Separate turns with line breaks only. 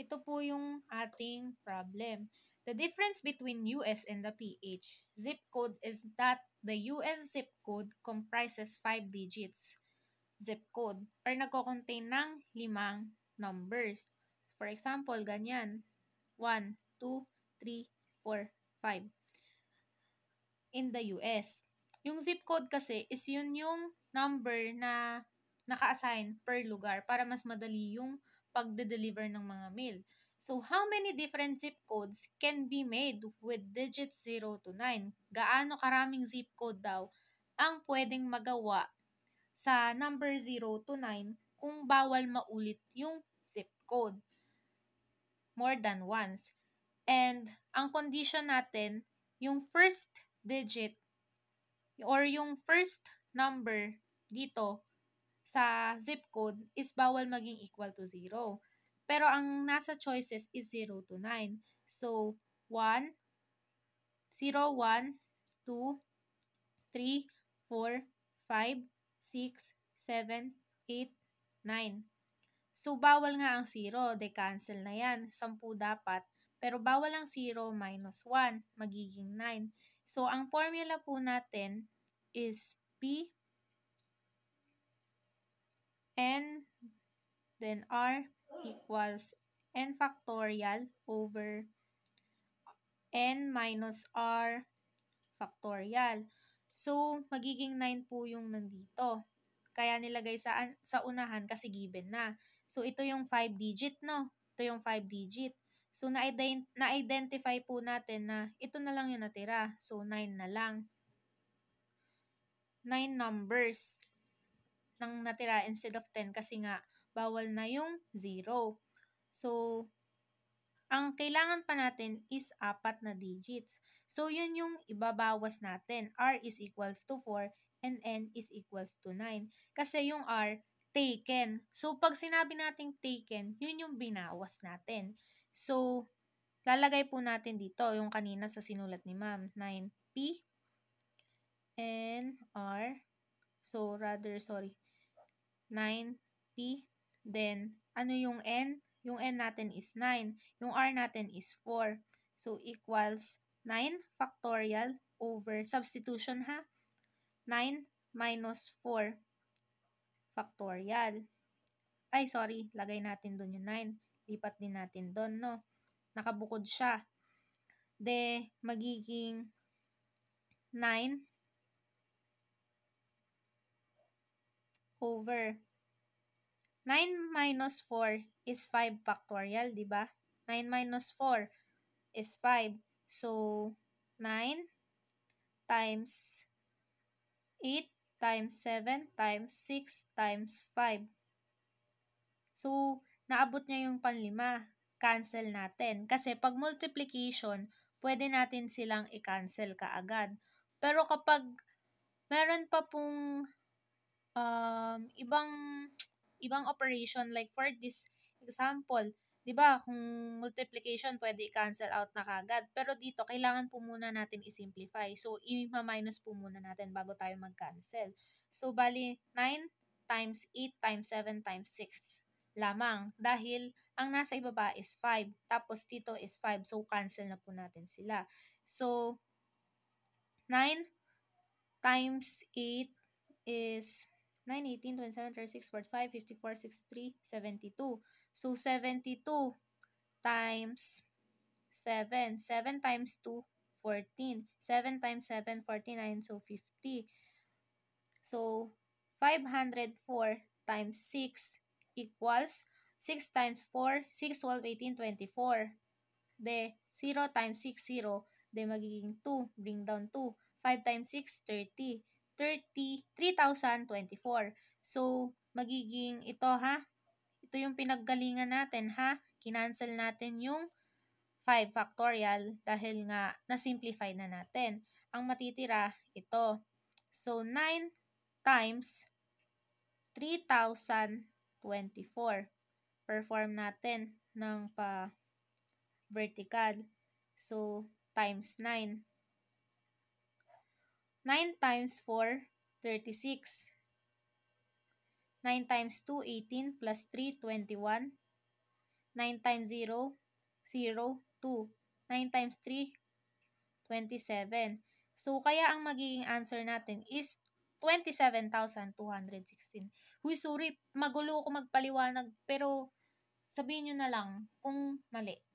ito po yung ating problem. The difference between US and the PH zip code is that the US zip code comprises 5 digits zip code or nagko-contain ng 5 numbers. For example, ganyan. 1, 2, 3, 4, 5 in the US. Yung zip code kasi is yun yung number na naka-assign per lugar para mas madali yung pagde-deliver ng mga mail. So, how many different zip codes can be made with digits 0 to 9? Gaano karaming zip code daw ang pwedeng magawa sa number 0 to 9 kung bawal maulit yung zip code more than once? And ang condition natin, yung first digit or yung first number dito sa zip code is bawal maging equal to 0. Pero ang nasa choices is 0 to 9. So, 1, 0, 1, 2, 3, 4, 5, 6, 7, 8, 9. So, bawal nga ang 0. De cancel na yan. 10 dapat. Pero bawal ang 0 minus 1. Magiging 9. So, ang formula po natin is P N then R equals N factorial over N minus R factorial. So, magiging 9 po yung nandito. Kaya nilagay sa unahan kasi given na. So, ito yung 5 digit, no? Ito yung 5 digit. So, na-identify po natin na ito na lang yung natira. So, 9 na lang. 9 numbers nang natira instead of 10 kasi nga bawal na yung 0. So, ang kailangan pa natin is 4 na digits. So, yun yung ibabawas natin. R is equals to 4 and N is equals to 9. Kasi yung R, taken. So, pag sinabi nating taken, yun yung binawas natin. So, lalagay po natin dito yung kanina sa sinulat ni ma'am. 9P N R. So, 9P. Then, ano yung N? Yung N natin is 9. Yung R natin is 4. So, equals 9 factorial over, substitution ha, 9 minus 4 factorial. Ay, sorry, lagay natin doon yung 9. Lipat din natin doon, no? Nakabukod siya. De, magiging 9 over 9 minus 4 is 5 factorial, di ba? 9 minus 4 is 5. So, 9 times 8 times 7 times 6 times 5. So, naabot niya yung panlima. Cancel natin. Kasi pag multiplication, pwede natin silang i-cancel kaagad. Pero kapag meron pa pong ibang operation, like for this example, 'di ba, kung multiplication pwede i-cancel out na kagad, pero dito kailangan po muna natin i-simplify. So, i-minus po muna natin bago tayo mag-cancel. So, bali 9 times 8 times 7 times 6 lamang dahil ang nasa ibaba is 5, tapos dito is 5. So, cancel na po natin sila. So, 9 times 8 is 9, 18, 27, 36, 45, 54, 63, 72. So, 72 times 7. 7 times 2, 14. 7 times 7, 49. So, 50. So, 504 times 6 equals 6 times 4, 6, 12, 18, 24. De, 0 times 6, 0. De, magiging 2. Bring down 2. 5 times 6, 30. 3,024. So, magiging ito ha. Ito yung pinaggalingan natin ha. Kinancel natin yung 5 factorial dahil nga na-simplify na natin. Ang matitira, ito. So, 9 times 3,024. Perform natin ng pa-vertical. So, times 9. 9 times 4, 36. 9 times 2, 18, plus 3, 21. 9 times 0, 0, 2. 9 times 3, 27. So, kaya ang magiging answer natin is 27,216. Huy, sorry, magulo ko magpaliwanag, pero sabihin nyo na lang kung mali.